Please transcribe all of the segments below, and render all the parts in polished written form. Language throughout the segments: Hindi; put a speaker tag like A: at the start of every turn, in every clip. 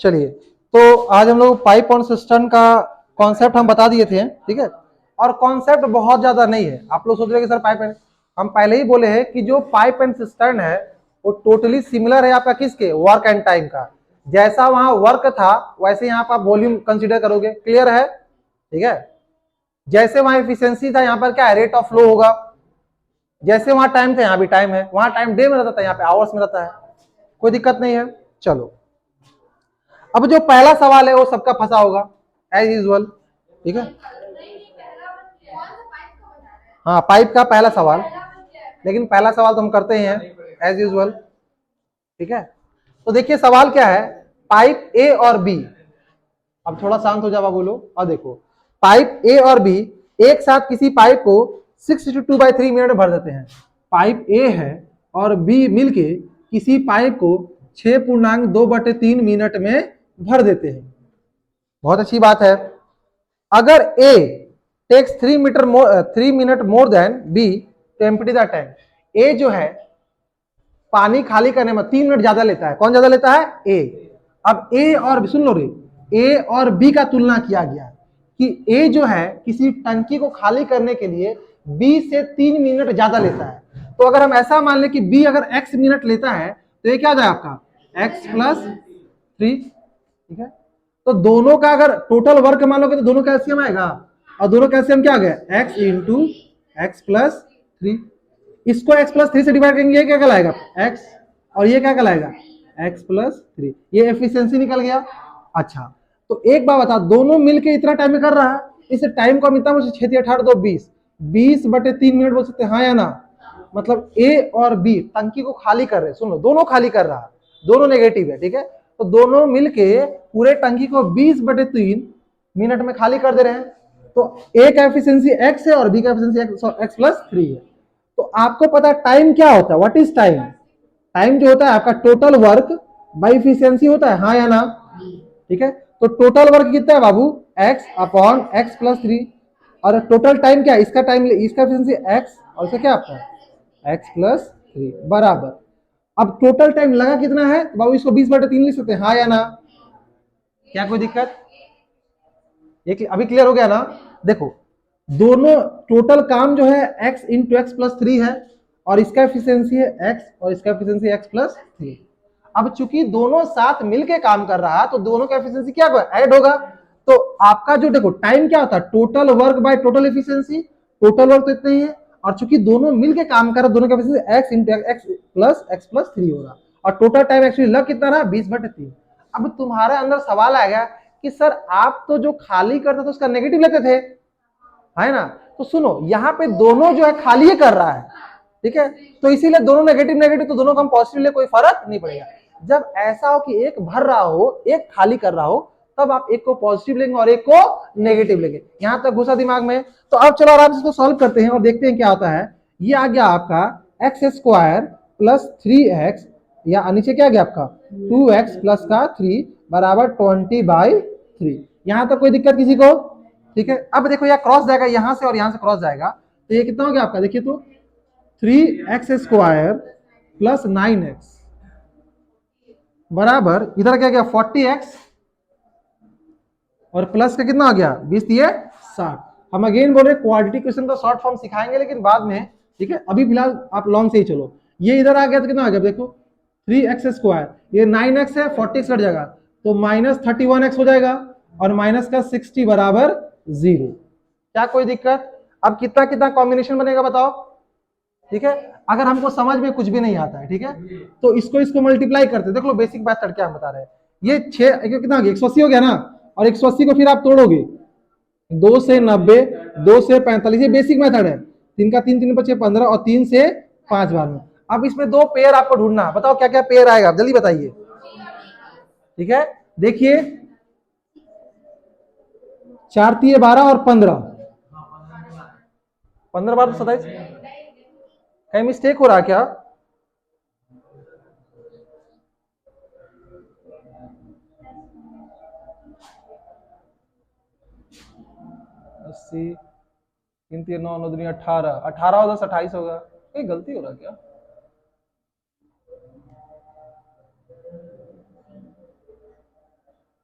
A: चलिए, तो आज हम लोग पाइप और सिस्टम का कॉन्सेप्ट हम बता दिए थे, ठीक है। और कॉन्सेप्ट बहुत ज्यादा नहीं है। आप लोग सोच रहे हैं कि सर पाइप एंड, हम पहले ही बोले हैं कि जो पाइप एंड सिस्टम है वो टोटली सिमिलर है आपका किसके, वर्क एंड टाइम का। जैसा वहां वर्क था वैसे यहाँ पर आप वॉल्यूम कंसीडर करोगे। क्लियर है, ठीक है। जैसे वहां एफिशिएंसी था, यहाँ पर क्या है, रेट ऑफ फ्लो होगा। जैसे वहां टाइम था, यहाँ भी टाइम है। वहां टाइम डे में रहता था, यहाँ पे आवर्स में रहता है। कोई दिक्कत नहीं है। चलो, अब जो पहला सवाल है वो सबका फंसा होगा एज यूजुअल, ठीक है। हाँ, पाइप का पहला सवाल, लेकिन पहला सवाल तो हम करते ही हैं एज यूजुअल, ठीक है। तो देखिए सवाल क्या है, पाइप ए और बी। अब थोड़ा शांत हो जाओ बोलो। और देखो, पाइप ए और बी एक साथ किसी पाइप को 6/2/3 मिनट में भर देते हैं। पाइप ए है और बी मिलके किसी पाइप को 6.2/3 मिनट में भर देते हैं। बहुत अच्छी बात है। अगर A takes 3 minute more than B तो एम्प्टी द टैंक। ए जो है पानी खाली करने में 3 मिनट ज्यादा लेता है। कौन ज्यादा लेता है? ए। अब ए और सुन लो रे, ए और बी का तुलना किया गया कि ए जो है किसी टंकी को खाली करने के लिए बी से 3 मिनट ज्यादा लेता है। तो अगर हम ऐसा मान ले कि बी अगर x मिनट लेता है तो ये क्या आ जाएगा आपका x+3, ठीक है। तो दोनों का अगर टोटल वर्क मान लोगे तो दोनों का एलसीएम आएगा, और दोनों का एलसीएम क्या आ गया, x इंटू x+3। इसको x+3 से डिवाइड करेंगे, ये क्या कहलाएगा x, और ये क्या कहलाएगा x+3। ये एफिशिएंसी निकल गया। अच्छा, तो एक बात बता, दोनों मिलके इतना टाइम में कर रहा है, इस टाइम को हम इतना बोल सकते 6×8 = 20 20/3 मिनट बोल सकते हैं, हाँ या ना। मतलब ए और बी टंकी को खाली कर रहे, सुन लो, दोनों खाली कर रहा है, दोनों नेगेटिव है, ठीक है। तो दोनों मिलके पूरे टंकी को 20/3 मिनट में खाली कर दे रहे हैं। तो ए का एफिशिएंसी x है और बी का एफिशिएंसी x+3 है। तो आपको पता है टाइम क्या होता है, व्हाट इज टाइम। टाइम जो होता है आपका टोटल वर्क बाई एफिशिएंसी होता है, हाँ या ना, ठीक है। तो टोटल वर्क कितना है बाबू, x/x+3। और टोटल टाइम क्या है, इसका टाइम, इसका एफिशिएंसी x और इसका क्या आपका x+3 बराबर। अब टोटल टाइम लगा कितना है बाबू, इसको 20/3 लिख सकते हैं, हाँ या ना। क्या कोई दिक्कत, ये अभी क्लियर हो गया ना। देखो, दोनों टोटल काम जो है x इंटू x+3 है, और इसका एफिशिएंसी है x और इसका एफिशिएंसी x+3। अब चूंकि दोनों साथ मिलके काम कर रहा है तो दोनों का एफिशिएंसी क्या ऐड होगा। तो आपका जो देखो टाइम क्या होता है, total work by total efficiency. Total work तो इतना ही है, और चूंकि दोनों मिलके काम कर रहे, दोनों का एफिशिएंसी x इंटू x+3 हो रहा, और टोटल टाइम एक्चुअली लग कितना रहा, 20/3। अब तुम्हारे अंदर सवाल आएगा कि सर आप तो जो खाली करते थे उसका नेगेटिव लेते थे, है ना। तो सुनो, यहाँ पे दोनों जो है खाली ही कर रहा है, ठीक है। तो इसीलिए दोनों नेगेटिव नेगेटिव, तो दोनों को हम पॉजिटिव ले, कोई फर्क नहीं पड़ेगा। जब ऐसा हो कि एक भर रहा हो एक खाली कर रहा हो, तब आप एक को पॉजिटिव लेंगे और एक को नेगेटिव लेंगे। यहां तक घुसा दिमाग में। तो अब चलो आराम से इसको सॉल्व करते हैं और देखते हैं क्या होता है। ये आ गया आपका x² + 3x, या नीचे क्या आ गया आपका 2x+3 = 20/3। यहां तक कोई दिक्कत किसी को, ठीक है। अब देखो यह क्रॉस जाएगा यहां से और यहां से क्रॉस जाएगा, तो ये कितना हो गया आपका, देखिए तो 3x² + 9x बराबर, इधर क्या गया 40x, और प्लस का कितना आ गया 20×3 = 60। हम अगेन बोल रहे क्वाड्रेटिक इक्वेशन का शॉर्ट फॉर्म सिखाएंगे लेकिन बाद में, ठीक है। अभी फिलहाल आप लॉन्ग से ही चलो। ये इधर आ गया तो कितना आ गया, देखो 3x², ये 9x है, 40x कट जाएगा तो -31x हो जाएगा, और माइनस का 60 बराबर 0। क्या कोई दिक्कत। अब कितना कितना कॉम्बिनेशन बनेगा बताओ, ठीक है। अगर हमको समझ में कुछ भी नहीं आता है, ठीक है, तो इसको मल्टीप्लाई करते, देख लो बेसिक मेथड क्या हम बता रहे हैं। ये 6 कितना हो गया 180 हो गया ना, और 180 को फिर आप तोड़ोगे, 2 से 90, 2 से 45, ये बेसिक मेथड है। 3 का 3 3 बचे 15, और 3 से 5 बार में। अब इसमें 2 पेयर आपको ढूंढना, बताओ क्या क्या पेयर आएगा, जल्दी बताइए, ठीक है। देखिए 4 × 12 और 15, 15 बार 27, कहीं मिस्टेक हो रहा है क्या। 80, 3 3 9 9 18, 18 और 10 28 होगा। कहीं गलती हो रहा क्या।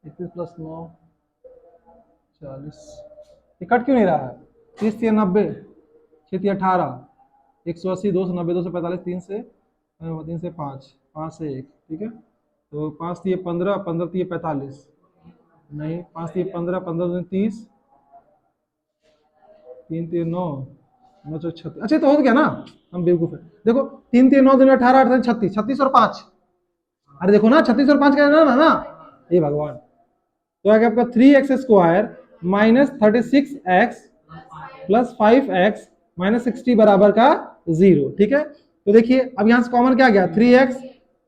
A: 21 प्लस 9 40। ये कट क्यों नहीं रहा है? 30 3 90, 6 3 18, 180, 290, 245, 3 से 5, 5 से 1, ठीक है। तो 5 3 15, 15 3 45, नहीं 5 3 15, 15 2 30, 3 3 9, 9 4 36। अच्छा तो हो गया ना, हम बेवकूफ है। देखो 3 3 9 2 18, 18 36, 36 और 5। अरे देखो ना 36 और 5 का ना, ये भगवान। तो आगे आपका 3x² minus 36x plus 5x minus 60 बराबर का 0, ठीक है। तो देखिए अब यहां से कॉमन क्या गया, 3x,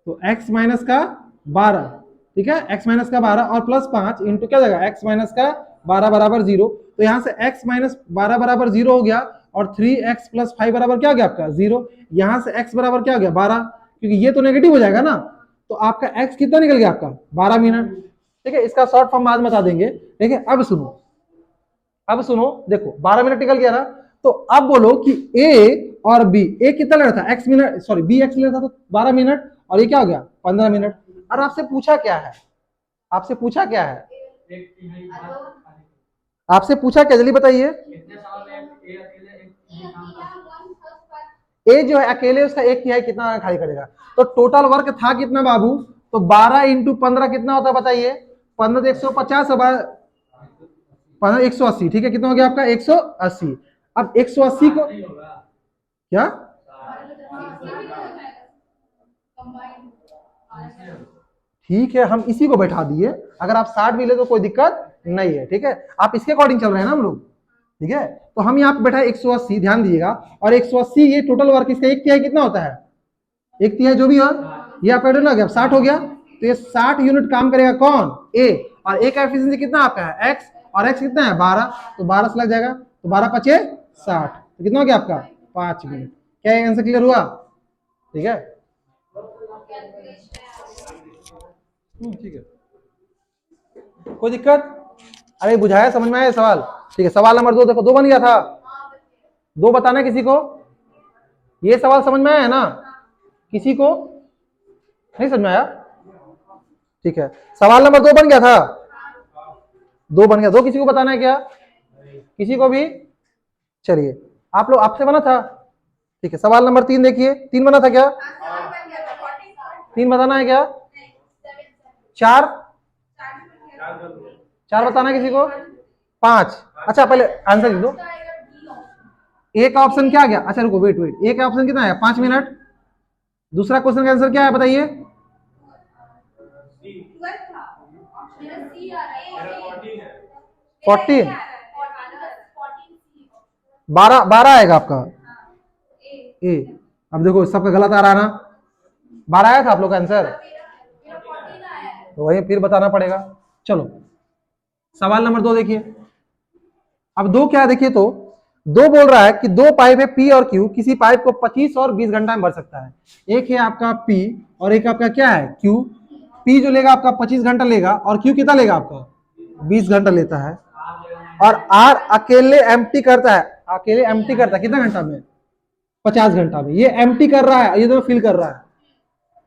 A: तो x माइनस का 12, ठीक है, x माइनस का 12 और प्लस 5 इंटू क्या जाएगा x माइनस का 12 बराबर 0। तो यहां से x माइनस 12 बराबर 0 हो गया और 3x प्लस 5 बराबर क्या हो गया आपका 0। यहां से x बराबर क्या हो गया 12, क्योंकि ये तो नेगेटिव हो जाएगा ना। तो आपका x कितना निकल गया आपका 12 मिनट, ठीक है। इसका शॉर्ट फॉर्म बाद में बता देंगे, ठीक है। अब सुनो देखो 12 मिनट निकल गया ना। तो अब बोलो कि a और b, a कितना ले रहा था x minute, sorry b x ले रहा था तो 12 मिनट, और ये क्या हो गया 15 मिनट। और आपसे पूछा क्या है, आपसे पूछा क्या है, आपसे पूछा क्या, जल्दी बताइए। ए जो है अकेले उसका 1/3 कितना खाली करेगा। तो टोटल वर्क था कितना बाबू, तो 12 इंटू 15 कितना होता है बताइए। 15 150, 15 180, ठीक है। कितना हो गया आपका 180। अब 180 को क्या, ठीक है हम इसी को बैठा दिए। अगर आप 60 भी ले तो कोई दिक्कत नहीं है, ठीक है। आप इसके अकॉर्डिंग चल रहे हैं ना हम लोग, ठीक है। तो हम यहाँ पे बैठा 180, ध्यान दीजिएगा। और 180 ये टोटल वर्क इसका 1/3 कितना होता है, 1/3 जो भी हो, ये आपका ना गया 60 हो गया। तो ये 60 यूनिट काम करेगा कौन, ए। और ए का एफिशिएंसी कितना आपका है x, और x कितना है 12, तो 12 से लग जाएगा। तो 12 5 60, तो कितना हो गया आपका 5 मिनट। क्या आंसर क्लियर हुआ, ठीक है। ठीक है कोई दिक्कत, अरे बुझाया समझ में आया सवाल, ठीक है। सवाल नंबर 2 देखो, 2 बन गया था, 2 बताना है किसी को। ये सवाल समझ में आया है ना, किसी को नहीं समझ में आया, ठीक है। सवाल नंबर 2 बन गया था, 2 बन गया, 2 किसी को बताना है क्या, किसी को भी। चलिए आप लोग, आपसे बना था, ठीक है। सवाल नंबर 3 देखिए, 3 बना था क्या, 3 बताना है क्या, 4, 4 बताना है किसी को, 5। अच्छा पहले आंसर लिख दो। ए का ऑप्शन क्या आ गया, अच्छा रुको वेट वेट, ए का ऑप्शन कितना है 5 मिनट। दूसरा क्वेश्चन का आंसर क्या है बताइए, 14, 12 आएगा आपका ए। अब देखो सबका गलत आ रहा है ना, 12 आया था आप लोग का आंसर, तो वही फिर बताना पड़ेगा। चलो सवाल नंबर 2 देखिए। अब 2 क्या है देखिए, तो 2 बोल रहा है कि 2 पाइप है पी और क्यू, किसी पाइप को 25 और 20 घंटा में भर सकता है। एक है आपका पी और एक आपका क्या है क्यू। पी जो लेगा आपका 25 घंटा लेगा और क्यू कितना लेगा आपका 20 घंटा लेता है। और आर अकेले एम्प्टी करता है, अकेले एम्प्टी करता है कितना घंटा में, 50 घंटा में। ये एम्प्टी कर रहा है, ये दोनों फिल कर रहा है,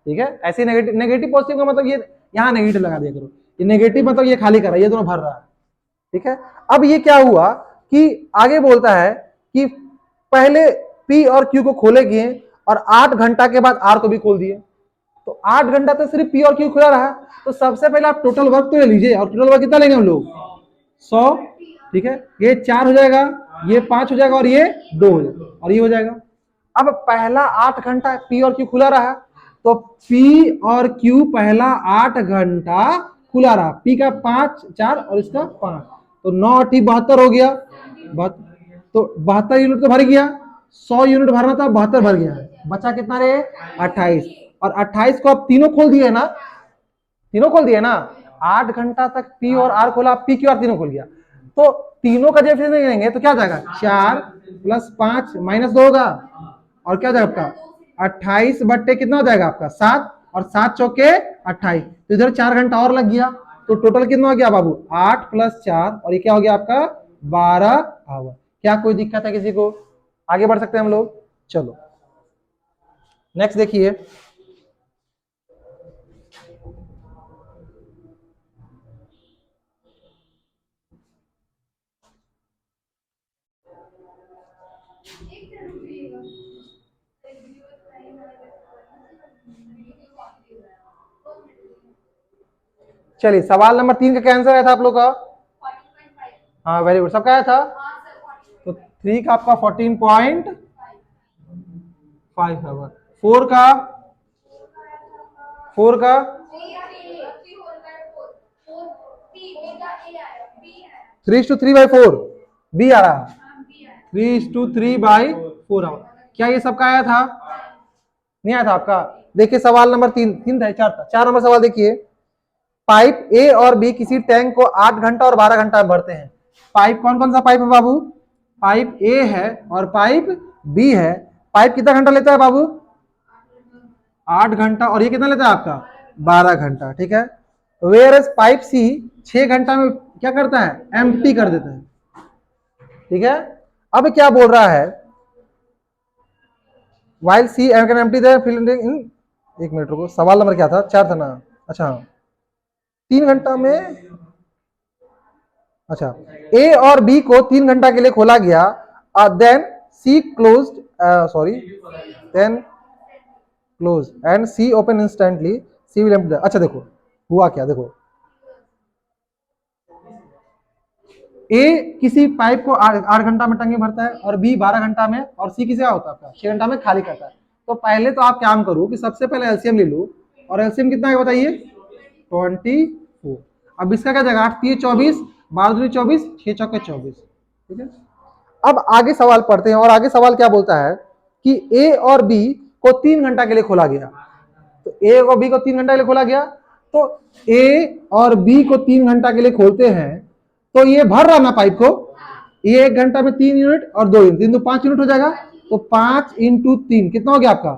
A: ठीक है। ऐसे नेगेटिव नेगेटिव पॉजिटिव का मतलब ये यहाँ नेगेटिव लगा दिया करो, ये नेगेटिव मतलब ये खाली कर रहा है, ये दोनों भर रहा है, ठीक है। अब ये क्या हुआ कि आगे बोलता है कि पहले पी और क्यू को खोले किए और 8 घंटा के बाद आर को भी खोल दिए। तो 8 घंटा तो सिर्फ पी और क्यू खुला रहा। तो सबसे पहले आप टोटल वर्क तो ले लीजिए, और टोटल वर्क कितना लेंगे हम लोग 100, ठीक है। ये 4 हो जाएगा, ये 5 हो जाएगा और ये 2 हो जाएगा और ये हो जाएगा। अब पहला 8 घंटा पी और क्यू खुला रहा, तो पी और क्यू पहला 8 घंटा खुला रहा, पी का 5 4 और इसका 5, तो 9 8 72 हो गया। तो 72 यूनिट तो भर गया, 100 यूनिट भरना था 72 भर गया, बचा कितना रे 28। और 28 को आप तीनों खोल दिए ना, तीनों खोल दिए ना। 8 घंटा तक पी और आर खोला, पी क्यू आर तीनों खोल गया। तो तीनों का जब नहीं करेंगे तो क्या जाएगा 4 प्लस 5 माइनस 2 होगा, और क्या जाएगा आपका 28 बट्टे कितना हो जाएगा आपका 7, और 7 चौके 28, तो इधर 4 घंटा और लग गया। तो टोटल कितना हो गया बाबू 8 प्लस 4, और ये क्या हो गया आपका 12 आवर। क्या कोई दिक्कत है किसी को, आगे बढ़ सकते हैं हम लोग। चलो नेक्स्ट देखिए, चलिए सवाल नंबर 3 का क्या आंसर आया था आप लोग का? हाँ वेरी गुड, सबका आया था। तो 3 का आपका 14.5 है। 4 का 3:3/4 बी आ रहा है। 3:3/4 क्या ये सबका आया था? नहीं आया था आपका। देखिए सवाल नंबर 3 3 था, 4 था। 4 नंबर सवाल देखिए, पाइप ए और बी किसी टैंक को 8 घंटा और 12 घंटा में भरते हैं। पाइप कौन कौन सा पाइप है बाबू? पाइप ए है और पाइप बी है। पाइप कितना घंटा लेता है बाबू? 8 घंटा। और ये कितना लेता है आपका? 12 घंटा। ठीक है। वेयर एज पाइप सी 6 घंटा में क्या करता है? एम्प्टी कर देता है। ठीक है। अब क्या बोल रहा है? While C can empty the filled in, एक मिनट रुको, सवाल नंबर क्या था? 4 था ना? अच्छा 3 घंटा में, अच्छा ए और बी को 3 घंटा के लिए खोला गया, then C closed, sorry, then close and C open instantly, C will empty. अच्छा देखो हुआ क्या, देखो ए किसी पाइप को 8 घंटा में टंकी भरता है और बी 12 घंटा में, और सी किसे होता है आपका 6 घंटा में खाली करता है। तो पहले तो आप काम करो कि सबसे पहले एलसीएम ले लो, और एलसीएम कितना है बताइए? 24। अब इसका क्या जगह? 8 24, 12 24, 6 चौके 24। ठीक है। अब आगे सवाल पढ़ते हैं, और आगे सवाल क्या बोलता है कि ए और बी को 3 घंटा के लिए खोला गया। तो ए और बी को 3 घंटा के लिए खोला गया, तो ए और बी को 3 घंटा के लिए खोलते हैं, तो ये भर रहा ना पाइप को, ये 1 घंटा में 3 यूनिट और 2 यूनिट, 3 तो 5 यूनिट हो जाएगा। तो 5 × 3 कितना हो गया आपका?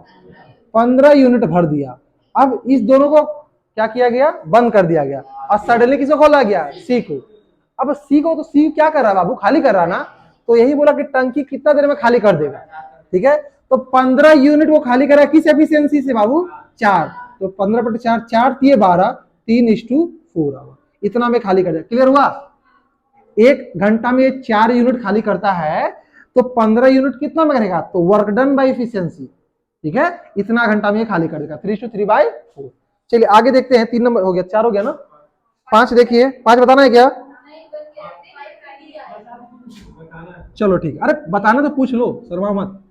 A: 15 यूनिट भर दिया। अब इस दोनों को क्या किया गया? बंद कर दिया गया। और सडनली किसको खोला गया? सी को। अब सी को, तो सी क्या कर रहा है बाबू? खाली कर रहा ना। तो यही बोला कि टंकी कितना देर में खाली कर देगा। ठीक है। तो 15 यूनिट वो खाली करा किस एफिशिएंसी से बाबू? 4। तो 15/4, 4 3 12, 3:4 इतना में खाली कर दिया। क्लियर हुआ? 1 घंटा में 4 यूनिट खाली करता है, तो 15 यूनिट कितना में करेगा? तो वर्क डन बाय एफिशिएंसी। ठीक है। इतना घंटा में खाली कर देगा, 3:3/4। चलिए आगे देखते हैं। 3 नंबर हो गया, 4 हो गया ना? 5 देखिए, 5 बताना है क्या? चलो ठीक है। अरे बताना तो पूछ लो, शर्मा मत।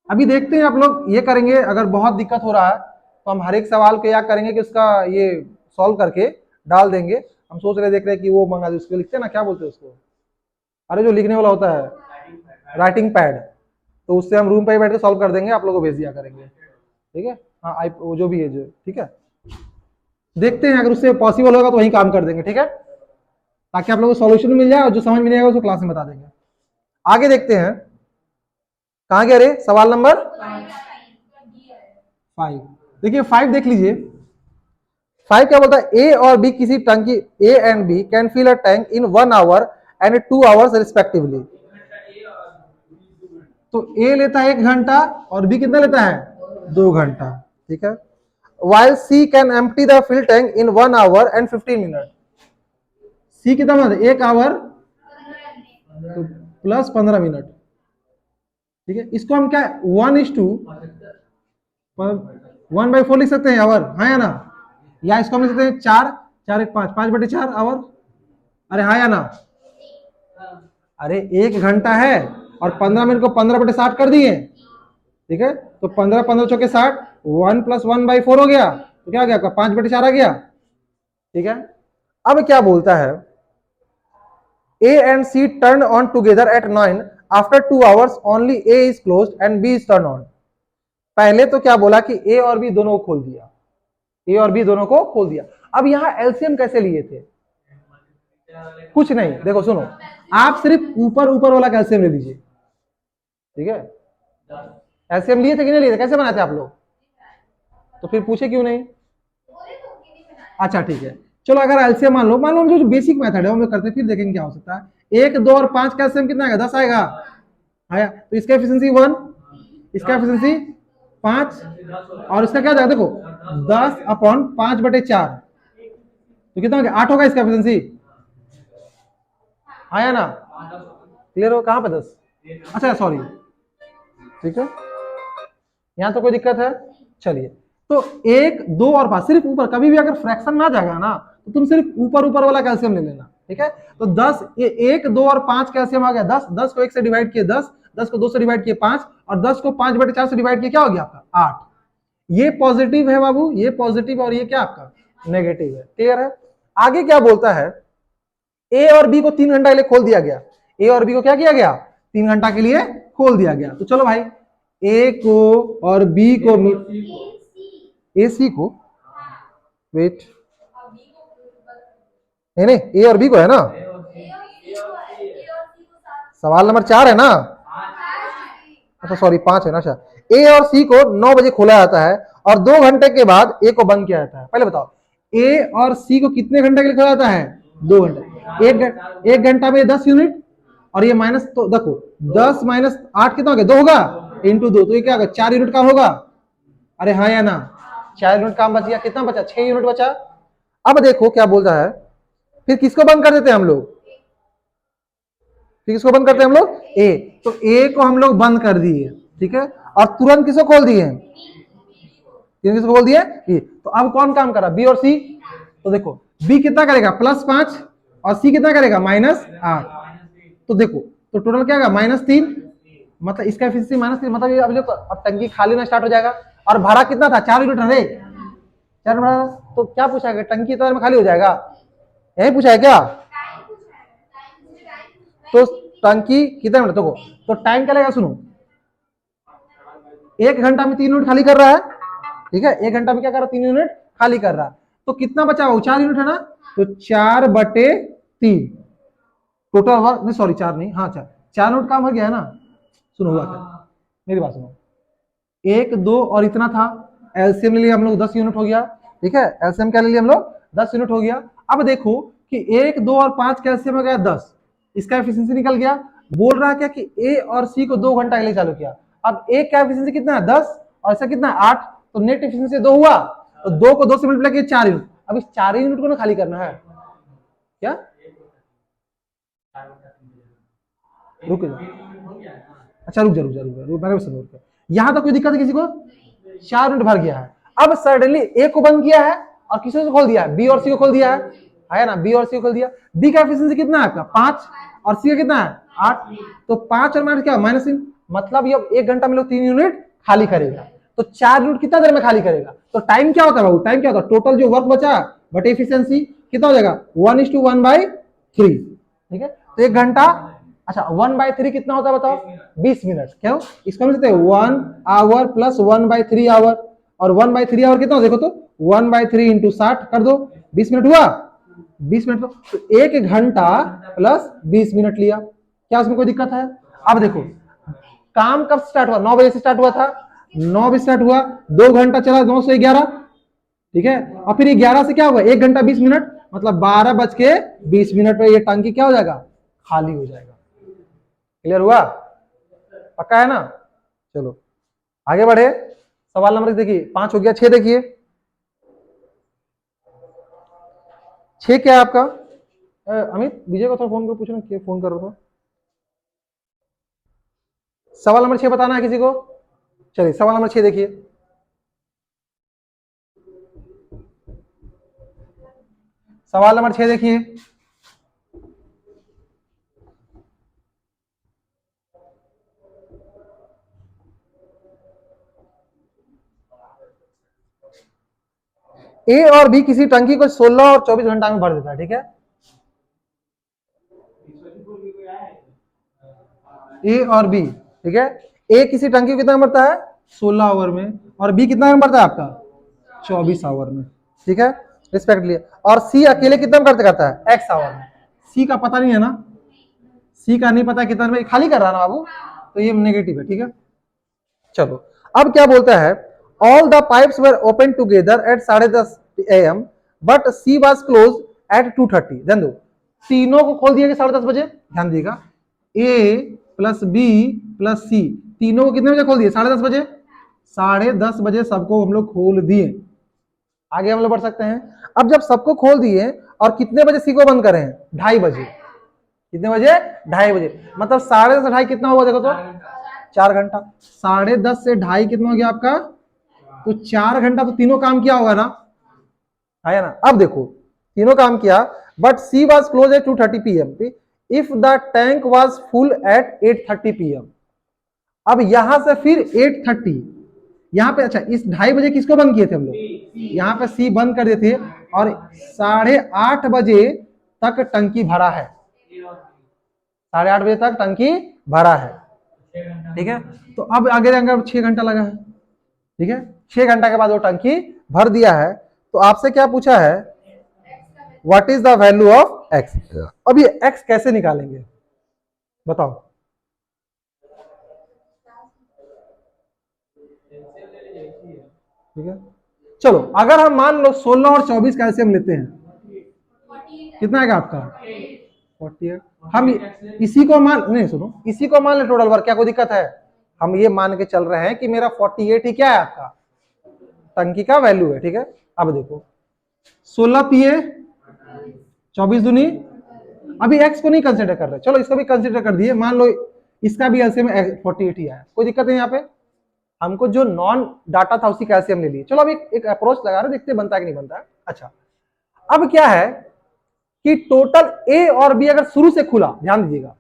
A: अभी देखते हैं आप लोग ये करेंगे। अगर बहुत दिक्कत हो रहा है तो हम हर एक सवाल को क्या करेंगे कि उसका ये सॉल्व करके डाल देंगे। हम सोच रहे देख रहे कि वो मंगा दे, उसको लिखते हैं ना, क्या बोलते हैं उसको? अरे जो लिखने वाला होता है, राइटिंग पैड। तो उससे हम रूम पे बैठ के सॉल्व कर देंगे, आप लोगों को भेज दिया करेंगे। ठीक है। हाँ वो जो भी है, जो ठीक है। देखते हैं अगर उससे पॉसिबल होगा तो वही काम कर देंगे। ठीक है, ताकि आप लोगों को सॉल्यूशन मिल जाए, और जो समझ में नहीं आएगा उसको क्लास में बता देंगे। आगे देखते हैं, कहाँ गया रे? सवाल नंबर 5। देखिए 5 देख लीजिए। 5 क्या बोलता है? ए और बी किसी टंकी, A and B can fill a tank in 1 hour and 2 hours respectively. तो ए लेता है 1 घंटा और बी कितना लेता है? 2 घंटा। ठीक है। while she can empty the fill tank in 1 hour and 15 minute. See कितना मतलब 1 आवर तो प्लस 15 मिनट। ठीक है। इसको हम क्या 1:1/4 लिख सकते हैं आवर, हाँ या ना? या इसको हम लिख सकते हैं 4 4 1 5 5/4 आवर। अरे हाँ या ना? अरे 1 घंटा है और 15 मिनट को 15/60 कर दिए। ठीक है। तो 15 15 चौके 60, 1 + 1/4 हो गया। तो क्या आ गया आपका? 5/4 आ गया। ठीक है। अब क्या बोलता है? A and C turned on together at 9. After 2 hours, only A is closed and B is turned on. पहले तो क्या बोला कि A और B दोनों को खोल दिया, A और B दोनों को खोल दिया। अब यहाँ एलसीएम कैसे लिए थे? कुछ नहीं, देखो सुनो, आप सिर्फ ऊपर ऊपर वाला एलसीएम ले लीजिए। ठीक है। एलसीएम लिए थे कि नहीं लिए थे? कैसे बनाते आप लोग? तो फिर पूछे क्यों नहीं? अच्छा ठीक है। चलो अगर एलसीएम मान लो हम जो बेसिक मेथड है वो हम करते हैं, फिर देखेंगे क्या हो सकता है। 1 2 और 5 का एलसीएम कितना आएगा? 10 आएगा। आया। तो इसका एफिशिएंसी 1, इसका एफिशिएंसी 5, और इसका क्या जाएगा? देखो 10/5/4 तो कितना हो गया? 8 होगा इसका एफिशिएंसी। आया ना? क्लियर हो? कहां पे 10? अच्छा सॉरी। ठीक है, यहां तो कोई दिक्कत है? चलिए तो 1, 2 और 5 सिर्फ ऊपर, कभी भी अगर फ्रैक्शन में आ जाएगा ना तो तुम सिर्फ ऊपर ऊपर वाला कैल्शियम ले लेना, ठीक है। तो 10, 1, 2 और 5 कैल्शियम आ गया 10, 10 को 1 से डिवाइड किए 10, 10 को 2 से डिवाइड किए 5, और 10 को 5/4 से डिवाइड किए क्या हो गया आपका 8। ये पॉजिटिव है बाबू, ये पॉजिटिव, और ये क्या आपका नेगेटिव है। क्लियर है। आगे क्या बोलता है, ए और बी को 3 घंटा के लिए खोल दिया गया। ए और बी को क्या किया गया, 3 घंटा के लिए खोल दिया गया। तो चलो भाई, ए को और बी को, ए सी को, वेट, नहीं नहीं, ए और बी को है ना, सवाल नंबर 4 है ना, अच्छा सॉरी 5 है ना। अच्छा, ए और सी को 9 बजे खोला जाता है और 2 घंटे के बाद ए को बंद किया जाता है। पहले बताओ, ए और सी को कितने घंटे के लिए खोला जाता है, 2 घंटे। एक घंटा में 10 यूनिट, और ये माइनस, तो देखो 10 माइनस 8 कितना हो गया, 2 होगा, इंटू 2, तो ये क्या होगा, 4 यूनिट काम होगा। अरे हाँ या ना, 4 यूनिट काम बच गया। कितना बचा, 6 यूनिट बचा। अब देखो क्या बोल रहा है, फिर किसको बंद कर देते हैं हम लोग, फिर किसको बंद करते हैं हम लोग, ए। तो ए को हम लोग बंद कर दिए, ठीक है, और तुरंत किसको खोल दिए, किसको खोल दिए, ए। तो अब कौन काम कर रहा, बी और सी। तो देखो बी कितना करेगा, +5, और सी कितना करेगा, -8। तो देखो, तो टोटल क्या होगा, -3, मतलब इसका एफिशिएंसी -3, मतलब ये अब टंकी खाली होना स्टार्ट हो जाएगा। और भाड़ा कितना था, 4 यूनिट है, 4 भाड़ा। तो क्या पूछा गया, टंकी तो में खाली हो जाएगा, यही पूछा है क्या। तो टंकी कितने मिनट, देखो तो टाइम क्या लगेगा, सुनो, 1 घंटा में 3 यूनिट खाली कर रहा है, ठीक है, 1 घंटा में क्या कर रहा है, 3 यूनिट खाली कर रहा है। तो कितना बचा हुआ, 4 यूनिट है ना, तो 4/3 टोटल वर्क, नहीं सॉरी 4 नहीं, हाँ 4 यूनिट काम हो गया है ना। सुनो हुआ क्या, मेरी बात सुनो, 1, 2 और इतना था, एलसीएम ले लिया हम लोग, 10 यूनिट हो गया, ठीक है, एलसीएम क्या ले लिया हम लोग, 10 यूनिट हो गया। अब देखो कि 1, 2 और 5 का एलसीएम हो गया 10, इसका एफिशिएंसी निकल गया। बोल रहा है क्या कि ए और सी को 2 घंटा के लिए चालू किया। अब ए का एफिशिएंसी कितना है, 10, और ऐसा कितना है 8, तो नेट एफिशिएंसी 2 हुआ, तो 2 को 2 से मल्टीप्लाई किया, 4 यूनिट। अब इस 4 यूनिट को ना खाली करना है, क्या रुक जा, अच्छा रुक जा, मैंने सुनो, यहां तक कोई दिक्कत है किसी को, 4 यूनिट भर गया है। अब सडनली ए को बंद किया है और किसी को खोल दिया है, बी और सी को खोल दिया है ना, बी और सी को खोल दिया। बी का एफिशिएंसी कितना है आपका, 5, और सी का कितना है 8, तो 5 और माइनस क्या, -3, मतलब ये 1 घंटा में लोग 3 यूनिट खाली करेगा। तो 4 यूनिट कितना देर में खाली करेगा, तो टाइम क्या होता है बाबू, टाइम क्या होता है, टोटल जो वर्क बचा बट एफिशिएंसी कितना हो जाएगा, 1:1/3, ठीक है। तो 1 घंटा, अच्छा 1/3 कितना होता है बताओ, 20 मिनट। क्यों, इसको हम कहते हैं 1 आवर प्लस 1/3 आवर, और 1/3 आवर कितना हो, देखो तो 1/3 इंटू 60 कर दो, 20 मिनट हुआ, 20 मिनट। तो 1 घंटा प्लस 20 मिनट लिया, क्या उसमें कोई दिक्कत है। अब देखो काम कब स्टार्ट हुआ, 9 बजे से स्टार्ट हुआ था, 9 बजे स्टार्ट हुआ, 2 घंटा चला, 9 से 11, ठीक है, और फिर 11 से क्या हुआ, 1 घंटा 20 मिनट, मतलब 12:20 पे ये टंकी क्या हो जाएगा, खाली हो जाएगा। क्लियर हुआ, पक्का है ना। चलो आगे बढ़े, सवाल नंबर देखिए 5 हो गया, 6 देखिए, 6 क्या है आपका, अमित विजय को थोड़ा फोन कर पूछना, क्या फोन कर रहा था। सवाल नंबर 6 बताना है किसी को, चलिए सवाल नंबर 6 देखिए, सवाल नंबर 6 देखिए, ए और बी किसी टंकी को 16 और 24 घंटा में भर देता है, ठीक है। ए और बी, ठीक है, ए किसी टंकी को कितना भरता है 16 आवर में, और बी कितना में भरता है आपका 24 आवर में, ठीक है, रिस्पेक्ट लिए। और सी अकेले कितना में करता है एक्स आवर में। सी का पता नहीं है ना, सी का नहीं पता कितना में खाली कर रहा ना बाबू, तो ये नेगेटिव है, ठीक है। चलो अब क्या बोलता है, all the pipes were open together at 10:30 AM but she was close at 2:30। ध्यान दो, तीनों को खोल दिया 10:30 बजे, ध्यान दिएगा, ए प्लस बी प्लस सी, तीनों को कितने बजे खोल दिए, 10:30 बजे, 10:30 बजे सबको हम लोग खोल दिए। आगे हम लोग बढ़ सकते हैं। अब जब सबको खोल दिए और कितने बजे सी को बंद करें, 2:30 बजे, कितने बजे, 2:30 बजे, मतलब 10:30 से 2:30 कितना हुआ देखो तो 4 घंटा, 10:30 से 2:30 कितना हो गया आपका तो 4 घंटा तो तीनों काम किया होगा ना, है ना। अब देखो तीनों काम किया, but C was close at 2:30 PM if the tank was full at 8:30 PM। अब यहां से फिर 8:30 यहाँ पे, अच्छा इस 2:30 बजे किसको बंद किए थे हम लोग, यहाँ पे सी बंद कर दिए थे, और 8:30 बजे तक टंकी भरा है, 8:30 बजे तक टंकी भरा है, ठीक है। तो अब आगे जाकर 6 घंटा लगा है, ठीक है। 6 घंटा के बाद वो टंकी भर दिया है। तो आपसे क्या पूछा है, what is the value of x. अब ये एक्स कैसे निकालेंगे बताओ। ठीक है, चलो अगर हम मान लो 16 और 24 कैल्शियम लेते हैं, कितना आएगा आपका 48। हम इसी को मान, नहीं सुनो, इसी को मान ले टोटल वर्क, क्या कोई दिक्कत है। हम ये मान के चल रहे हैं कि मेरा 48 ही क्या है आपका टंकी का वैल्यू है, ठीक है। अब देखो 16 पिए 24 दूनी, अभी एक्स को नहीं कंसिडर कर रहे, चलो इसको भी कंसिडर कर दिए, मान लो इसका भी एलसीएम 48 ही है, कोई दिक्कत नहीं। यहाँ पे हमको जो नॉन डाटा था उसी का एलसीएम ले लिए। चलो अभी एक अप्रोच लगा रहे, देखते बनता है कि नहीं बनता है। अच्छा अब क्या है कि टोटल ए और बी अगर शुरू से खुला, ध्यान दीजिएगा,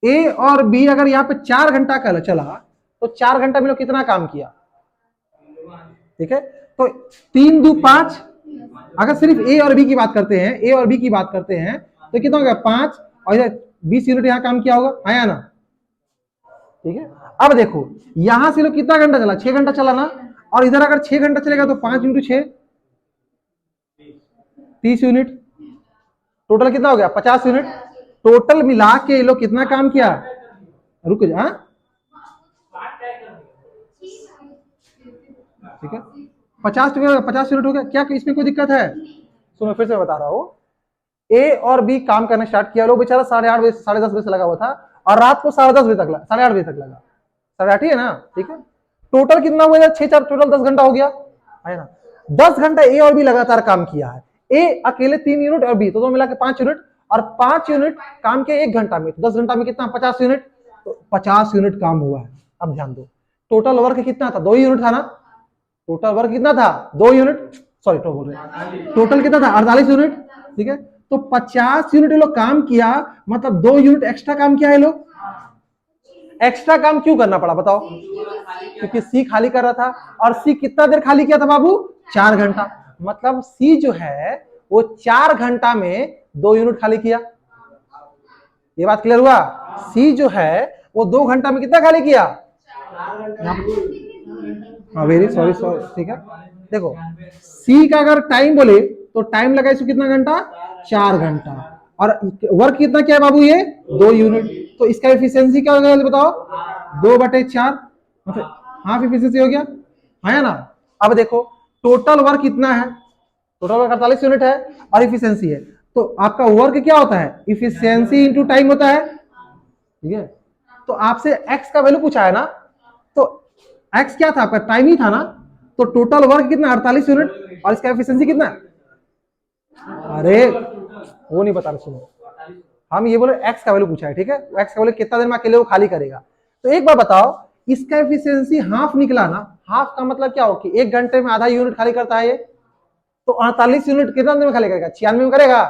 A: ए और बी अगर यहाँ पे 4 घंटा का चला, तो 4 घंटा में लोग कितना काम किया, ठीक है। तो 3 2 5, अगर सिर्फ ए और बी की बात करते हैं, ए और बी की बात करते हैं, तो कितना हो गया 5, और इधर 20 यूनिट यहाँ काम किया होगा, आया ना, ठीक है। अब देखो यहां से लोग कितना घंटा चला, 6 घंटा चला ना, और इधर अगर 6 घंटा चलेगा तो 5 × 6 30 यूनिट, टोटल कितना हो गया 50 यूनिट। टोटल मिला के लोग कितना काम किया, रुक जा, ठीक है 50 यूनिट हो गया क्या, कि इसमें कोई दिक्कत है। तो मैं फिर से बता रहा हूं, ए और बी काम करना स्टार्ट किया, लोग बेचारा 8:30 बजे 10:30 बजे से लगा हुआ था, और रात को 10:30 बजे तक लगा, 8:30 बजे तक लगा, 8:30 ही है ना, ठीक है। टोटल कितना हुआ यार, 6 4 टोटल 10 घंटा हो गया, है ना। 10 घंटा ए और बी लगातार काम किया है, ए अकेले 3 यूनिट और बी तो मिला के 5 यूनिट, और 5 यूनिट काम के 1 घंटा में, तो 10 घंटा में कितना 50 यूनिट, तो 50 यूनिट काम हुआ है। अब ध्यान दो टोटल वर्क कितना था, 2 यूनिट था ना, टोटल वर्क कितना था 2 यूनिट, सॉरी तो बोल रहे टोटल कितना था 48 यूनिट, ठीक है। तो 50 यूनिट ये लोग काम किया, मतलब 2 यूनिट एक्स्ट्रा काम किया है लोग। एक्स्ट्रा काम क्यों करना पड़ा बताओ, क्योंकि सी खाली कर रहा था, और सी कितना देर खाली किया था बाबू 4 घंटा, मतलब सी जो है वो 4 घंटा में 2 यूनिट खाली किया। ये बात क्लियर हुआ, सी जो है वो 2 घंटा में कितना खाली किया, वेरी सॉरी ठीक है। देखो सी का अगर टाइम बोले तो टाइम लगा इसको कितना घंटा 4 घंटा, और वर्क कितना क्या है बाबू ये 2 यूनिट, तो इसका एफिशिएंसी क्या होगा बताओ 2/4, मतलब हाफ एफिशिएंसी हो गया, है ना। अब देखो टोटल वर्क कितना है, टोटल वर्क 48 यूनिट है, और एफिशिएंसी है, तो आपका वर्क क्या होता है एफिशिएंसी इनटू टाइम होता है, ठीक है। तो आपसे एक्स का वैल्यू पूछा है ना, तो एक्स क्या था आपका टाइम ही था ना, तो टोटल वर्क कितना 48 यूनिट, और इसका एफिशिएंसी कितना, अरे वो नहीं बता रहे, सुनो हम ये बोले एक्स का वैल्यू पूछा है, ठीक है। एक्स का वैल्यू कितना देर में अकेले वो खाली करेगा, तो एक बार बताओ इसका एफिशिएंसी हाफ निकला ना, हाफ का मतलब क्या हो कि 1 घंटे में आधा यूनिट खाली करता है ये, तो 48 यूनिट कितना देर में खाली करेगा 96 में करेगा।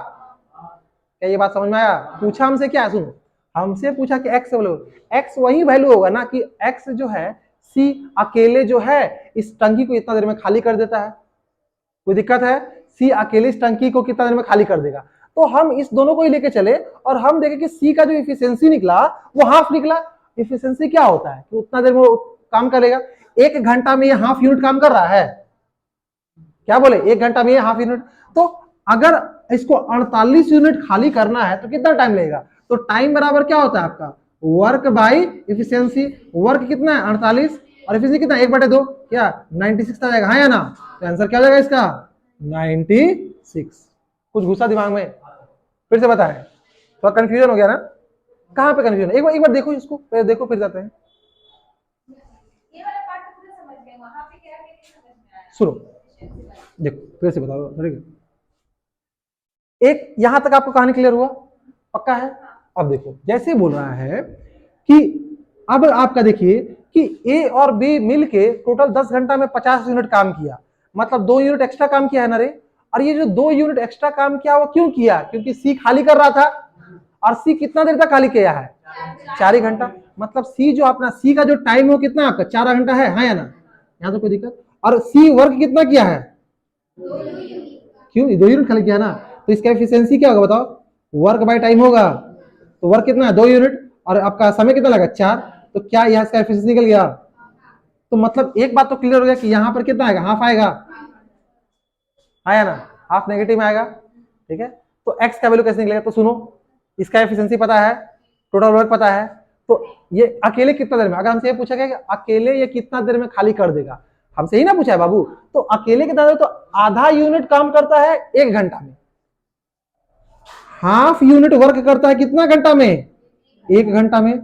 A: क्या ये बात समझ में आया, पूछा हमसे क्या है, सुनो हमसे पूछा कि एक्स वैल्यू, एक्स वही वैल्यू होगा ना कि एक्स जो है सी अकेले जो है इस टंकी को इतना देर में खाली कर देता है, कोई दिक्कत है, सी अकेले इस टंकी को कितना देर में खाली कर देगा। तो हम इस दोनों को ही लेके चले और हम देखें कि सी का जो इफिशियंसी निकला वो हाफ निकला। इफिशियंसी क्या होता है कि उतना देर में वो काम करेगा, 1 घंटा में ये हाफ यूनिट काम कर रहा है, क्या बोले 1 घंटा में ये हाफ यूनिट, तो अगर इसको 48 यूनिट खाली करना है तो कितना टाइम लगेगा, तो टाइम बराबर क्या होता है आपका वर्क बाई इफिशियंसी, वर्क कितना है 48 और इफिशियंसी कितना 1/2, क्या 96 आ जाएगा, हाँ या ना। तो आंसर क्या हो जाएगा इसका 96। कुछ घुसा दिमाग में, फिर से बताएं, थोड़ा कंफ्यूजन हो गया ना, कहाँ पे कंफ्यूजन, एक बार देखो इसको, फिर देखो फिर जाते हैं। सुनो देखो फिर से बताओ, ठीक है, एक यहां तक आपको कहानी क्लियर हुआ, पक्का है। अब देखो जैसे बोल रहा है कि अब आपका देखिए कि ए और बी मिलके टोटल 10 घंटा में 50 यूनिट काम किया, मतलब 2 यूनिट एक्स्ट्रा काम किया है ना रे। और ये जो 2 यूनिट एक्स्ट्रा काम किया वो क्यों किया, क्योंकि सी खाली कर रहा था, और सी कितना देर तक खाली किया है, 4 ही घंटा। मतलब सी जो अपना सी का जो टाइम है वो कितना आपका 4 घंटा है, हाँ या ना, यहाँ तो कोई दिक्कत। और सी वर्क कितना किया है, क्यों 2 यूनिट खाली किया ना, तो इसका एफिशिएंसी क्या होगा बताओ, वर्क बाय टाइम होगा। तो वर्क कितना है 2 यूनिट, और आपका समय कितना लगा 4, तो क्या यहाँ इसका एफिशिएंसी निकल गया। तो मतलब एक बात तो क्लियर हो गया कि यहाँ पर कितना आएगा, हाफ आएगा, आया ना, हाफ नेगेटिव में आएगा, ठीक है। तो एक्स का वैल्यू कैसे निकलेगा, तो सुनो, इसका एफिशिएंसी पता है, टोटल वर्क पता है, तो ये अकेले कितना देर में, अगर हमसे ये पूछा गया कि अकेले ये कितना देर में खाली कर देगा, हमसे ही ना पूछा है बाबू, तो अकेले कितना देर, तो आधा यूनिट काम करता है 1 घंटा में, हाफ यूनिट वर्क करता है कितना घंटा में, 1 घंटा में।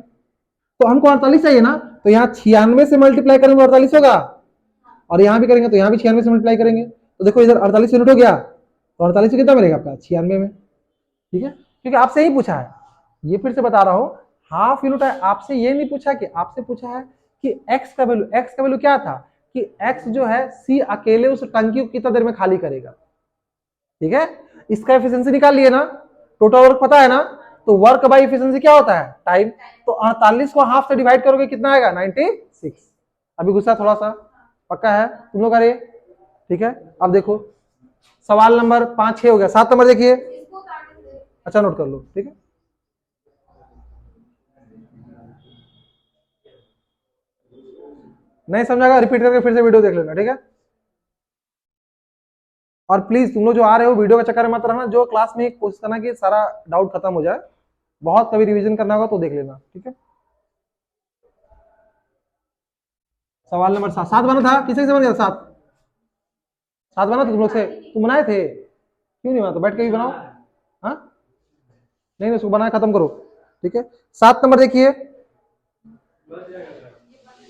A: तो हमको 48 चाहिए ना, तो यहाँ 96 से मल्टीप्लाई करेंगे 48 होगा, और यहाँ भी करेंगे तो यहाँ भी 96 से मल्टीप्लाई करेंगे, तो देखो इधर 48 यूनिट हो गया, तो 48 कितना मिलेगा आपका 96 में, ठीक है, क्योंकि आपसे ही पूछा है। ये फिर से बता रहा हूं, हाफ यूनिट है, आपसे ये नहीं पूछा कि, आपसे पूछा है कि एक्स का वैल्यू, एक्स का वैल्यू क्या था कि एक्स जो है सी अकेले उस टंकी को कितना देर में खाली करेगा, ठीक है। इसका एफिशिएंसी निकाल लिए ना, टोटल वर्क पता है ना, तो वर्क बाय एफिशिएंसी क्या होता है, टाइम। तो 48 को हाफ से डिवाइड करोगे कितना आएगा 96। अभी गुस्सा थोड़ा सा पक्का है तुम लोग का रे, ठीक है। अब देखो सवाल नंबर 5 6 हो गया, 7 नंबर देखिए, अच्छा नोट कर लो, ठीक है। नहीं समझागा रिपीट करके फिर से वीडियो देख लेना, ठीक है। और प्लीज तुम लोग जो आ रहे हो वीडियो के चक्कर में मत रहना, जो क्लास में कोशिश करना कि सारा डाउट खत्म हो जाए, बहुत कभी रिवीजन करना होगा तो देख लेना, ठीक है। सवाल नंबर 7 बना था, किसे से बन गया 7 बना था तुम लोग से, तुम बनाए थे, क्यों नहीं बना, तो बैठ के भी बनाओ, हाँ नहीं उसको बनाया खत्म करो, ठीक है। 7 नंबर देखिए,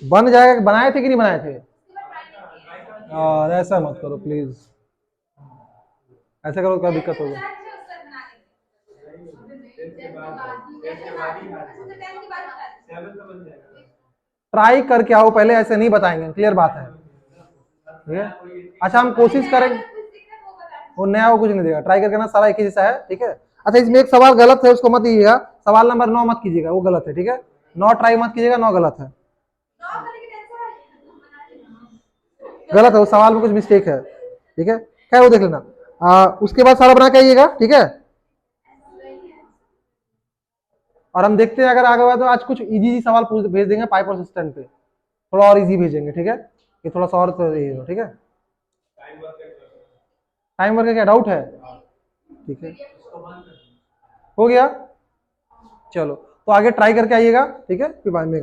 A: बन जाएगा, बनाए थे कि नहीं बनाए थे, और ऐसा मत करो प्लीज, ऐसा करो क्या दिक्कत होगा। ट्राई करके आओ पहले, ऐसे नहीं बताएंगे, क्लियर बात है, ठीक है। अच्छा हम कोशिश करेंगे, वो नया वो कुछ नहीं देगा, ट्राई करके ना सारा एक ही जैसा है, ठीक है। अच्छा इसमें एक सवाल गलत है, उसको मत दीजिएगा, सवाल नंबर 9 मत कीजिएगा, वो गलत है, ठीक है। 9 ट्राई मत कीजिएगा, 9 गलत है, गलत है, वो सवाल में कुछ मिस्टेक है, ठीक है, क्या वो देख लेना। उसके बाद सारा बना के आइएगा, ठीक है। और हम देखते हैं अगर आगे हुआ तो आज कुछ इजी सवाल भेज देंगे पाइप और सिस्टम पे, थोड़ा और इजी भेजेंगे, ठीक है, ये थोड़ा सा और तो ठीक है। टाइम वर्क का क्या डाउट है, ठीक है, हो गया, चलो तो आगे ट्राई करके आइएगा, ठीक है, फिर बाद में